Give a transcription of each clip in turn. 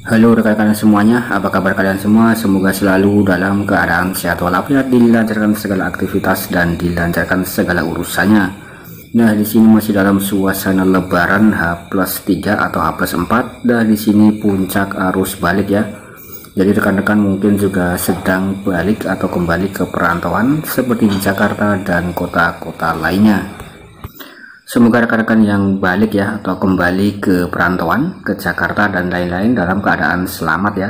Halo rekan-rekan semuanya, apa kabar kalian semua? Semoga selalu dalam keadaan sehat walafiat, dilancarkan segala aktivitas dan dilancarkan segala urusannya. Nah, di sini masih dalam suasana Lebaran H+3 atau H+4, dan di sini puncak arus balik ya. Jadi rekan-rekan mungkin juga sedang balik atau kembali ke perantauan seperti di Jakarta dan kota-kota lainnya. Semoga rekan-rekan yang balik ya atau kembali ke perantauan ke Jakarta dan lain-lain dalam keadaan selamat ya.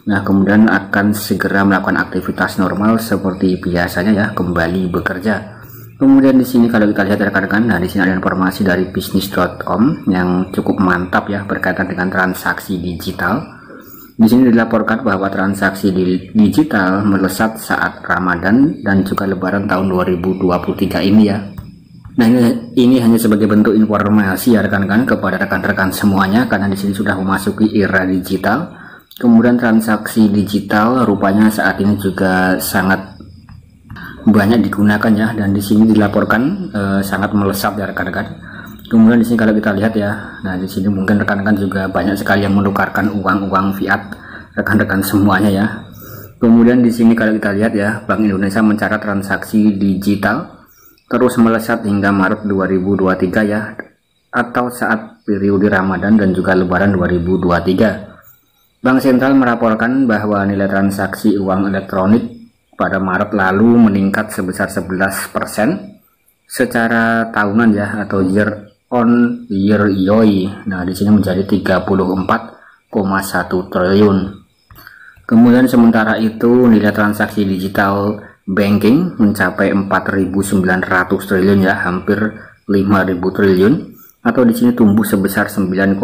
Nah, kemudian akan segera melakukan aktivitas normal seperti biasanya ya, kembali bekerja. Kemudian di sini kalau kita lihat rekan-rekan, nah di sini ada informasi dari bisnis.com yang cukup mantap ya berkaitan dengan transaksi digital. Di sini dilaporkan bahwa transaksi digital melesat saat Ramadan dan juga Lebaran tahun 2023 ini ya. Nah, ini hanya sebagai bentuk informasi ya rekan-rekan kepada rekan-rekan semuanya, karena di sini sudah memasuki era digital. Kemudian transaksi digital rupanya saat ini juga sangat banyak digunakan ya, dan di sini dilaporkan sangat melesat ya rekan-rekan. Kemudian di sini kalau kita lihat ya, nah di sini mungkin rekan-rekan juga banyak sekali yang menukarkan uang-uang fiat rekan-rekan semuanya ya. Kemudian di sini kalau kita lihat ya, Bank Indonesia mencatat transaksi digital terus melesat hingga Maret 2023 ya, atau saat periode Ramadan dan juga Lebaran 2023. Bank Sentral melaporkan bahwa nilai transaksi uang elektronik pada Maret lalu meningkat sebesar 11% secara tahunan ya, atau year on year YoY. Nah, di sini menjadi 34,1 triliun. Kemudian sementara itu nilai transaksi digital banking mencapai 4.900 triliun ya, hampir 5.000 triliun, atau di sini tumbuh sebesar 9,8%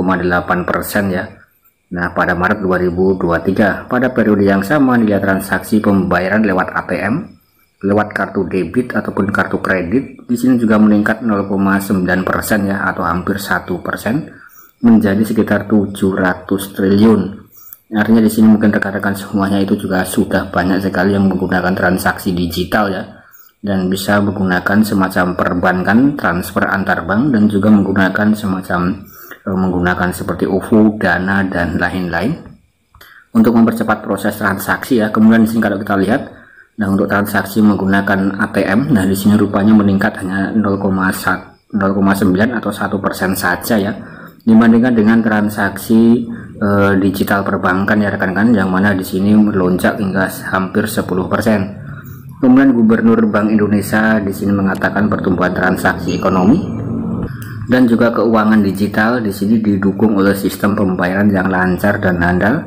ya. Nah, pada Maret 2023, pada periode yang sama nilai transaksi pembayaran lewat ATM, lewat kartu debit ataupun kartu kredit di sini juga meningkat 0,9% ya, atau hampir 1%, menjadi sekitar 700 triliun. Artinya di sini mungkin rekan-rekan semuanya itu juga sudah banyak sekali yang menggunakan transaksi digital ya, dan bisa menggunakan semacam perbankan, transfer antar bank, dan juga menggunakan semacam seperti OVO, Dana dan lain-lain untuk mempercepat proses transaksi ya. Kemudian di sini kalau kita lihat, nah untuk transaksi menggunakan ATM, nah di sini rupanya meningkat hanya 0,9 atau 1% saja ya, dibandingkan dengan transaksi digital perbankan ya rekan-rekan, yang mana di sini melonjak hingga hampir 10%. Kemudian Gubernur Bank Indonesia di sini mengatakan pertumbuhan transaksi ekonomi dan juga keuangan digital di sini didukung oleh sistem pembayaran yang lancar dan handal.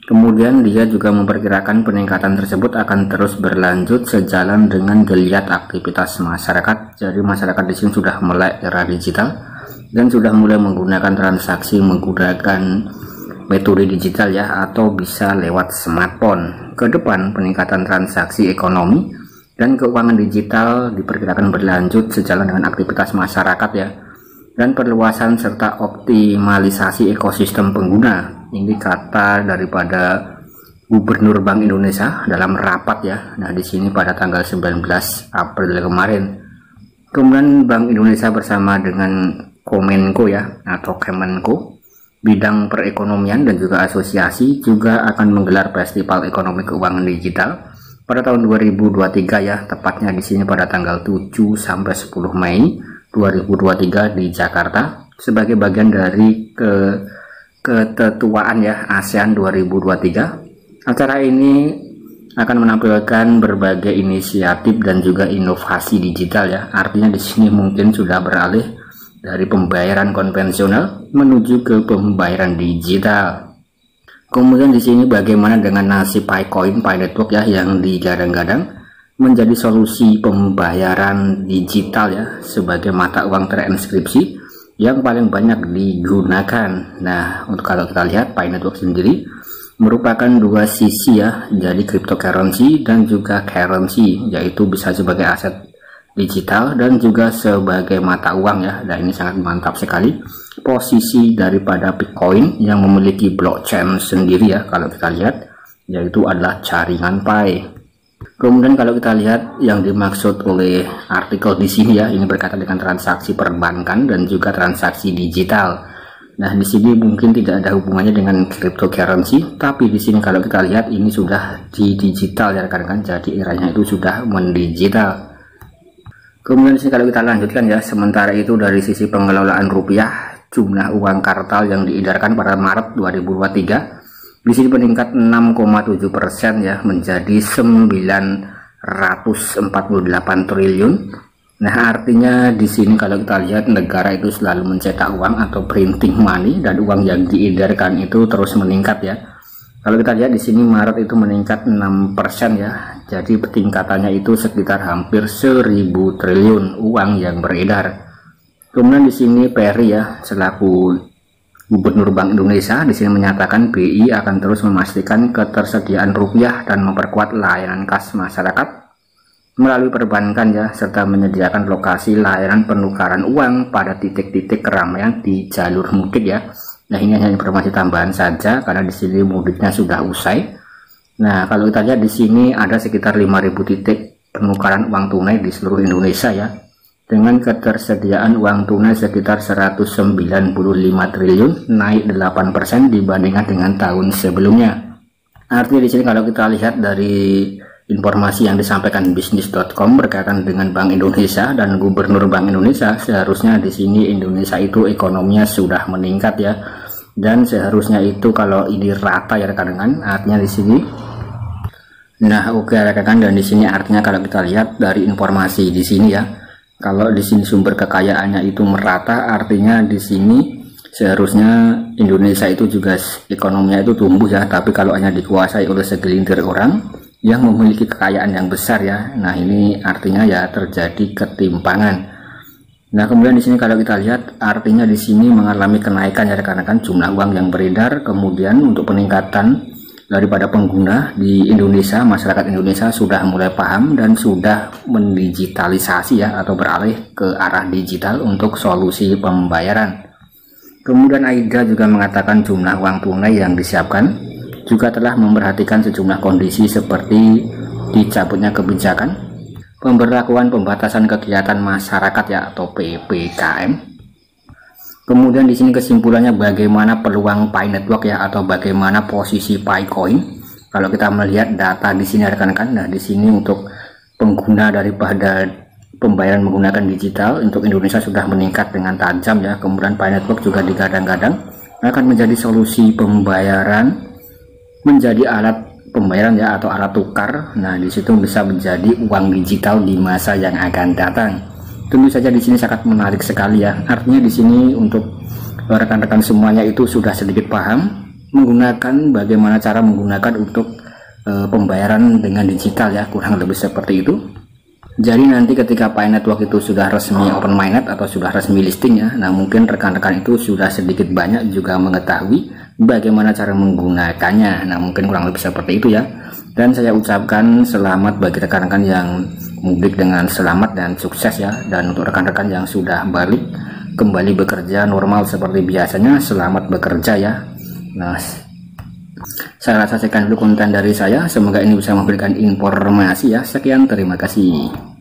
Kemudian dia juga memperkirakan peningkatan tersebut akan terus berlanjut sejalan dengan geliat aktivitas masyarakat. Jadi masyarakat di sini sudah melek era digital dan sudah mulai menggunakan transaksi menggunakan metode digital ya, atau bisa lewat smartphone. Ke depan peningkatan transaksi ekonomi dan keuangan digital diperkirakan berlanjut sejalan dengan aktivitas masyarakat ya, dan perluasan serta optimalisasi ekosistem pengguna. Ini kata daripada Gubernur Bank Indonesia dalam rapat ya. Nah, di sini pada tanggal 19 April kemarin. Kemudian Bank Indonesia bersama dengan Komenko ya, atau Kemenko, bidang perekonomian dan juga asosiasi juga akan menggelar Festival Ekonomi Keuangan Digital pada tahun 2023 ya, tepatnya di sini pada tanggal 7 sampai 10 Mei 2023 di Jakarta sebagai bagian dari keketuaan ya ASEAN 2023. Acara ini akan menampilkan berbagai inisiatif dan juga inovasi digital ya. Artinya di sini mungkin sudah beralih dari pembayaran konvensional menuju ke pembayaran digital. Kemudian di sini bagaimana dengan nasib Picoin, Pi Network ya, yang digadang-gadang menjadi solusi pembayaran digital ya, sebagai mata uang terinskripsi yang paling banyak digunakan. Nah, untuk kalau kita lihat Pi Network sendiri merupakan dua sisi ya, jadi cryptocurrency dan juga currency, yaitu bisa sebagai aset digital dan juga sebagai mata uang ya. Dan ini sangat mantap sekali posisi daripada Bitcoin yang memiliki blockchain sendiri ya, kalau kita lihat, yaitu adalah jaringan Pi. Kemudian kalau kita lihat yang dimaksud oleh artikel di sini ya, ini berkaitan dengan transaksi perbankan dan juga transaksi digital. Nah, di sini mungkin tidak ada hubungannya dengan cryptocurrency, tapi di sini kalau kita lihat ini sudah di digital ya rekan-rekan. Jadi eranya itu sudah mendigital. Kemudian di sini kalau kita lanjutkan ya, sementara itu dari sisi pengelolaan rupiah, jumlah uang kartal yang diedarkan pada Maret 2023 di sini meningkat 6,7% ya, menjadi 948 triliun. Nah, artinya di sini kalau kita lihat negara itu selalu mencetak uang atau printing money, dan uang yang diedarkan itu terus meningkat ya. Kalau kita lihat di sini Maret itu meningkat 6% ya. Jadi tingkatannya itu sekitar hampir 1000 triliun uang yang beredar. Kemudian di sini Peri ya, selaku Gubernur Bank Indonesia, di sini menyatakan BI akan terus memastikan ketersediaan rupiah dan memperkuat layanan kas masyarakat melalui perbankan ya, serta menyediakan lokasi layanan penukaran uang pada titik-titik keramaian di jalur mudik ya. Nah, ini hanya informasi tambahan saja karena di sini mudiknya sudah usai. Nah, kalau kita lihat di sini ada sekitar 5.000 titik penukaran uang tunai di seluruh Indonesia ya, dengan ketersediaan uang tunai sekitar 195 triliun, naik 8% dibandingkan dengan tahun sebelumnya. Artinya di sini kalau kita lihat dari informasi yang disampaikan bisnis.com berkaitan dengan Bank Indonesia dan Gubernur Bank Indonesia, seharusnya di sini Indonesia itu ekonominya sudah meningkat ya, dan seharusnya itu kalau ini rata ya rekan-rekan, artinya di sini. Nah, oke rekan-rekan, dan di sini artinya kalau kita lihat dari informasi di sini ya, kalau di sini sumber kekayaannya itu merata, artinya di sini seharusnya Indonesia itu juga ekonominya itu tumbuh ya, tapi kalau hanya dikuasai oleh segelintir orang yang memiliki kekayaan yang besar ya, nah ini artinya ya terjadi ketimpangan. Nah, kemudian di sini kalau kita lihat artinya di sini mengalami kenaikan ya rekan-rekan jumlah uang yang beredar. Kemudian untuk peningkatan daripada pengguna di Indonesia, masyarakat Indonesia sudah mulai paham dan sudah mendigitalisasi ya, atau beralih ke arah digital untuk solusi pembayaran. Kemudian AIDA juga mengatakan jumlah uang tunai yang disiapkan juga telah memperhatikan sejumlah kondisi seperti dicabutnya kebijakan pemberlakuan pembatasan kegiatan masyarakat ya, atau PPKM. Kemudian di sini kesimpulannya bagaimana peluang Pi Network ya, atau bagaimana posisi Pi Coin. Kalau kita melihat data di sini rekan-rekan, nah di sini untuk pengguna daripada pembayaran menggunakan digital untuk Indonesia sudah meningkat dengan tajam ya. Kemudian Pi Network juga digadang-gadang akan menjadi solusi pembayaran, menjadi alat pembayaran ya, atau alat tukar. Nah, di situ bisa menjadi uang digital di masa yang akan datang. Tentu saja di sini sangat menarik sekali ya. Artinya di sini untuk rekan-rekan semuanya itu sudah sedikit paham menggunakan bagaimana cara menggunakan untuk pembayaran dengan digital ya, kurang lebih seperti itu. Jadi nanti ketika Pi Network itu sudah resmi open mainnet atau sudah resmi listing ya, nah mungkin rekan-rekan itu sudah sedikit banyak juga mengetahui bagaimana cara menggunakannya. Nah, mungkin kurang lebih seperti itu ya. Dan saya ucapkan selamat bagi rekan-rekan yang mudik dengan selamat dan sukses ya. Dan untuk rekan-rekan yang sudah balik kembali bekerja normal seperti biasanya, selamat bekerja ya. Nah, saya rasa sekian dulu konten dari saya. Semoga ini bisa memberikan informasi ya. Sekian, terima kasih.